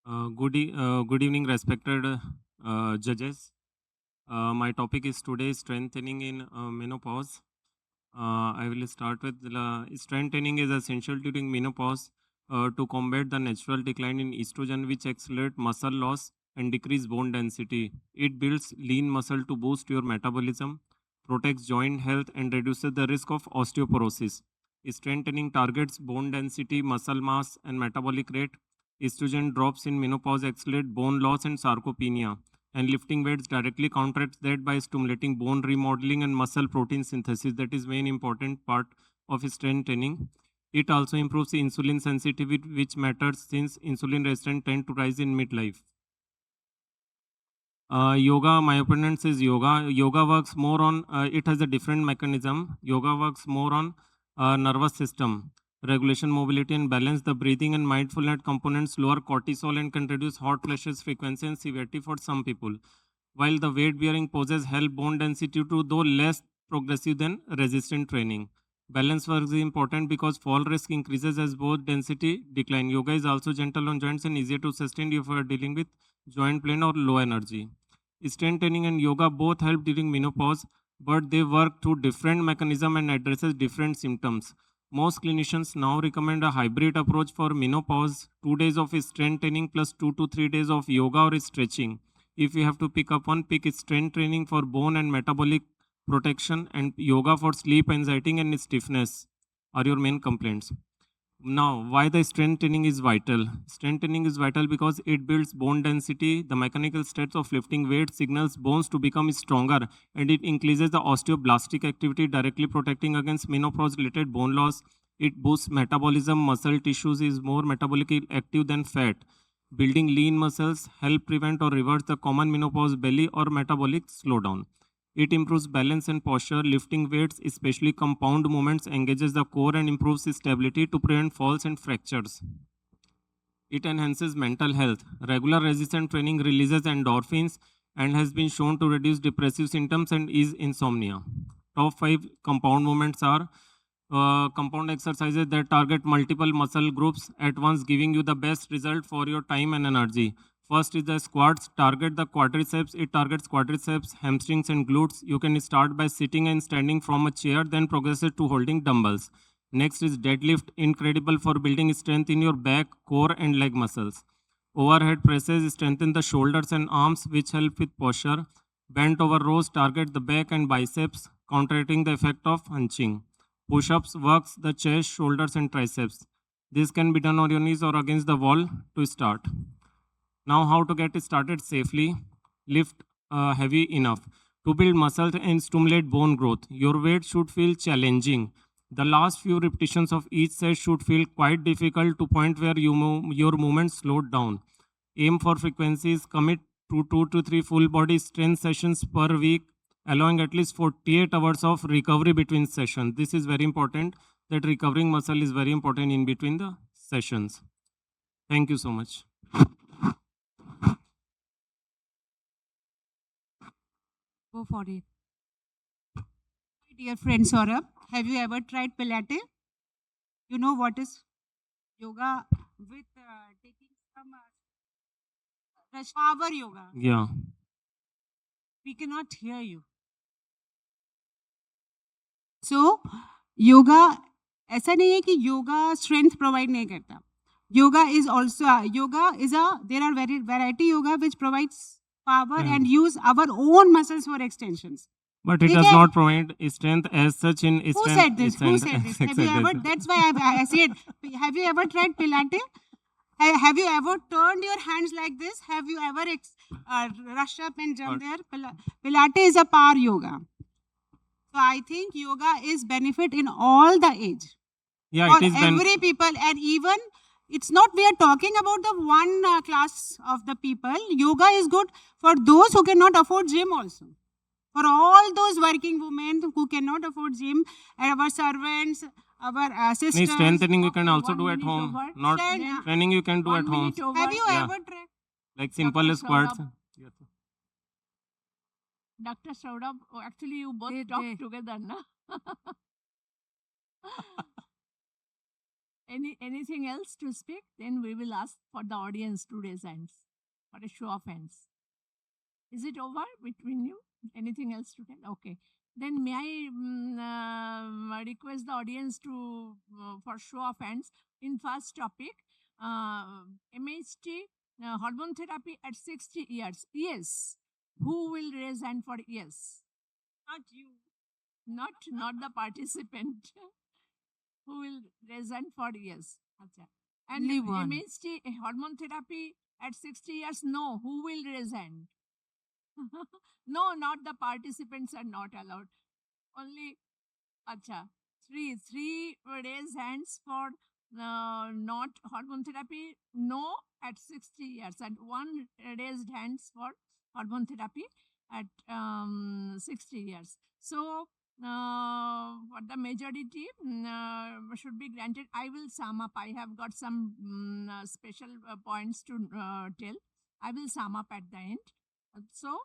Good evening, respected judges. My topic is today strengthening in menopause. I will start with strengthening is essential during menopause to combat the natural decline in estrogen, which accelerate muscle loss and decrease bone density. It builds lean muscle to boost your metabolism, protects joint health, and reduces the risk of osteoporosis. Strengthening targets bone density, muscle mass, and metabolic rate. Estrogen drops in menopause accelerate bone loss and sarcopenia, and lifting weights directly counteracts that by stimulating bone remodeling and muscle protein synthesis. That is main important part of strength training. It also improves insulin sensitivity, which matters since insulin resistance tend to rise in midlife. Yoga, my opponent says yoga works more on it has a different mechanism. Yoga works more on nervous system regulation, mobility, and balance. The breathing and mindfulness components lower cortisol and can reduce hot flashes frequency and severity for some people, while the weight bearing poses help bone density to though less progressive than resistant training. Balance work is important because fall risk increases as both density decline. Yoga is also gentle on joints and easier to sustain if you are dealing with joint pain or low energy. Strength training and yoga both help during menopause, but they work through different mechanisms and addresses different symptoms. Most clinicians now recommend a hybrid approach for menopause, 2 days of strength training plus 2 to 3 days of yoga or stretching. If you have to pick up one, pick strength training for bone and metabolic protection and yoga for sleep, anxiety, and stiffness are your main complaints. Now, why the strength training is vital? Strength training is vital because it builds bone density. The mechanical steps of lifting weight signals bones to become stronger, and it increases the osteoblastic activity, directly protecting against menopause-related bone loss. It boosts metabolism. Muscle tissues is more metabolically active than fat. Building lean muscles help prevent or reverse the common menopause belly or metabolic slowdown. It improves balance and posture. Lifting weights, especially compound movements, engages the core and improves stability to prevent falls and fractures. It enhances mental health. Regular resistance training releases endorphins and has been shown to reduce depressive symptoms and ease insomnia. Top 5 compound movements are compound exercises that target multiple muscle groups at once, giving you the best result for your time and energy. First is the squats. Target the quadriceps. It targets quadriceps, hamstrings, and glutes. You can start by sitting and standing from a chair, then progresses to holding dumbbells. Next is deadlift. Incredible for building strength in your back, core, and leg muscles. Overhead presses strengthen the shoulders and arms, which help with posture. Bent over rows target the back and biceps, counteracting the effect of hunching. Push-ups works the chest, shoulders, and triceps. This can be done on your knees or against the wall to start. Now, how to get started safely? Lift heavy enough. To build muscle and stimulate bone growth, your weight should feel challenging. The last few repetitions of each set should feel quite difficult to point where your movement slowed down. Aim for frequencies. Commit to 2 to 3 full body strength sessions per week, allowing at least 48 hours of recovery between sessions. This is very important, that recovering muscle is very important in between the sessions. Thank you so much. Go for it. My dear friend Saurabh, have you ever tried Pilates? You know what is yoga with taking some power yoga. Yeah. We cannot hear you. So, yoga ऐसा नहीं है कि yoga strength provide नहीं करता. Yoga is also there are very variety yoga which provides power and use our own muscles for extensions. But it does not provide strength as such in Who strength. said this? Who said this? Have you ever? That's why I said. Have you ever tried Pilates? Have you ever turned your hands like this? Have you ever rushed up and jumped there? Pilates is a power yoga. So I think yoga is benefit in all the age. Yeah, for it is every people, and even it's not we are talking about the one class of the people. Yoga is good for those who cannot afford gym also. For all those working women who cannot afford gym, and our servants, our assistants. Strengthening you can also do at home. Not training you can do at home. Have you ever tried? Like simple squats. Dr. Saurabh, actually you both talk together, na? Anything else to speak? Then we will ask for the audience to raise hands for a show of hands. Is it over between you? Anything else to tell? Okay. Then may I request the audience to for show of hands in first topic, MHT hormone therapy at 60 years. Yes. Who will raise hand for yes? Not you. Not the participant. Who will raise hand for yes? Acha. And Only one. MHT hormone therapy at 60 years. No. Who will raise hand? No, not the participants are not allowed. Only, acha, three raise hands for not hormone therapy, no at 60 years, and one raised hands for hormone therapy at 60 years. So, for the majority should be granted. I will sum up. I have got some special points to tell. I will sum up at the end. So,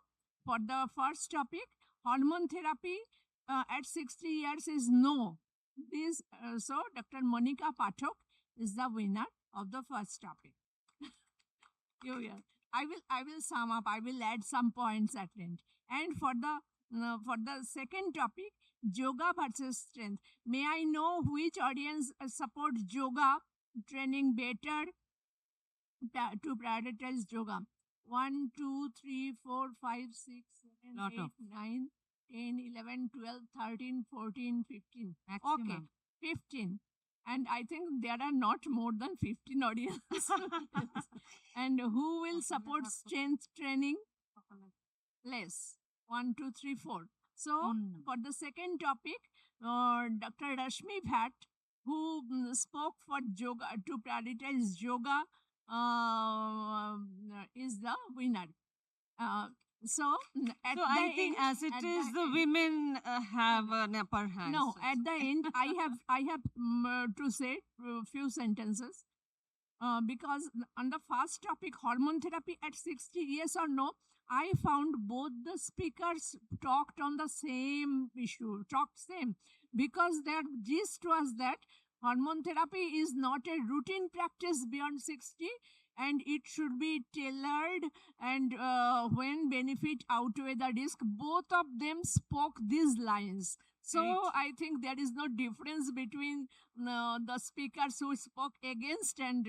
for the first topic, hormone therapy at 60 years is no. So, Dr. Monica Pathak is the winner of the first topic. I will sum up. I will add some points at end. And for the second topic, yoga versus strength. May I know which audience supports yoga training better to prioritize yoga? 1, 2, 3, 4, 5, 6, 7, Lot 8, of. 9, 10, 11, 12, 13, 14, 15. Maximum. Okay, 15. And I think there are not more than 15 audience. And who will support strength training? Less. 1, 2, 3, 4. So, for the second topic, Dr. Rashmi Bhatt, who spoke for yoga to prioritize yoga, is the winner. So I think as it is, the women have an upper hand. No, at the end, I have to say a few sentences. Because on the first topic, hormone therapy at 60, yes or no, I found both the speakers talked on the same issue, talked same, because their gist was that hormone therapy is not a routine practice beyond 60, and it should be tailored, and when benefit outweigh the risk. Both of them spoke these lines. So Right. I think there is no difference between the speakers who spoke against, and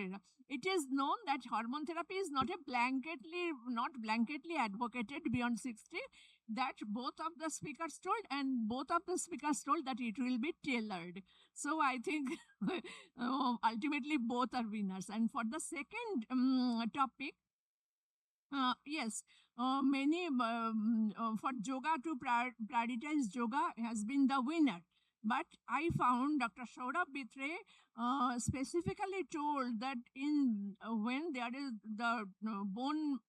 it is known that hormone therapy is not blanketly advocated beyond 60. That both of the speakers told, and both of the speakers told that it will be tailored. So I think ultimately both are winners. And for the second topic, yes, many for yoga to prioritize yoga has been the winner. But I found Dr. Saurabh Bitre specifically told that in when there is the bone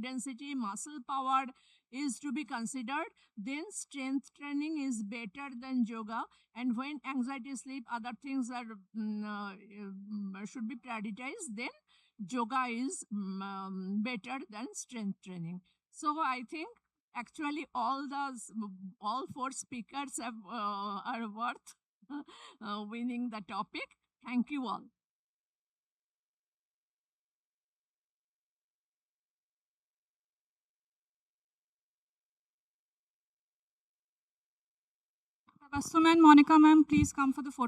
density, muscle power is to be considered, then strength training is better than yoga. And when anxiety, sleep, other things are should be prioritized, then yoga is better than strength training. So I think actually all four speakers have are worth winning the topic. Thank you all. Basu and Monica ma'am, please come for the photo.